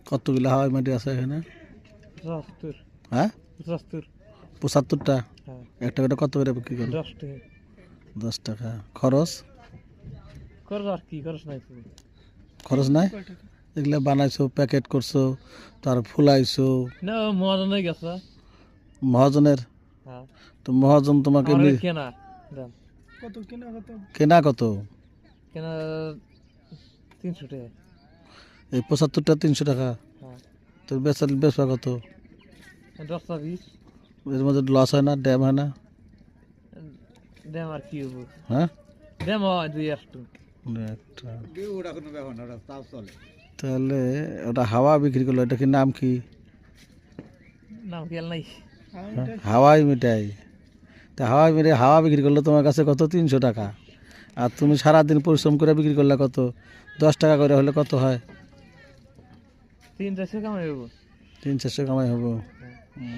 কতগুলো হাওয়াই মাটি আছে এখানে? ৭৫। হ্যাঁ, ৭৫। ৭৫টা। হ্যাঁ। একটা করে কত করে বিক্রি করেন? ১০ টাকা। 10 টাকা। খরচ? খরচ আর কি, খরচ নাই তো। খরচ নাই? এগুলো বানাইছো, প্যাকেট করছো, তার ফুলাইছো না মহাজনে গেছে। মহাজনের। হ্যাঁ। তো মহাজন তোমাকে আমার কেনা দাম কেনা কত? কেনা ৩০০ টাকা। এই ৭৫টা 300 টাকা। হ্যাঁ। তো বেচা কত? ১০ টা ২০। এর মধ্যে লস হয় না, ড্যাম হয় না? দাম আর কি হবো, হ্যাঁ, দাম হয় ২-১ একটা। তাহলে ওটা হাওয়া বিক্রি করলো, এটা কি নাম কি? নাম খেয়াল নাই। হাওয়াই মিঠাই। তা হাওয়াই মিঠাই হাওয়া বিক্রি করলে তোমার কাছে কত? 300 টাকা। আর তুমি সারাদিন পরিশ্রম করে বিক্রি করলে কত? 10 টাকা করে হলে কত হয়? ৩-৪০০ কামাই হবো। 300-400 কামাই হবো।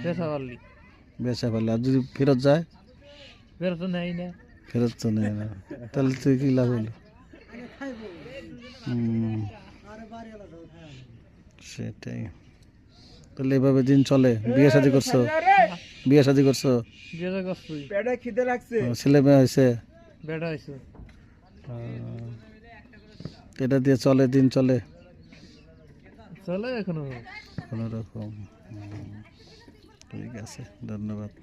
বেচা পারলি। বেচা পারলে। আর যদি ফেরত যায়? ফেরত তো নেই না। ফেরত তো নেয় না। তাহলে তুই কি লাভ হলো? সেটাই। তাহলে এভাবে দিন চলে। বিয়ে শাদী করছো? বিয়ে শাদী করছো? বিয়ে করছি। ছেলে মেয়ে হয়েছে? বেটা হয়েছে। এটা দিয়ে চলে, দিন চলে চলে এখনো কোনো রকম। ঠিক আছে, ধন্যবাদ।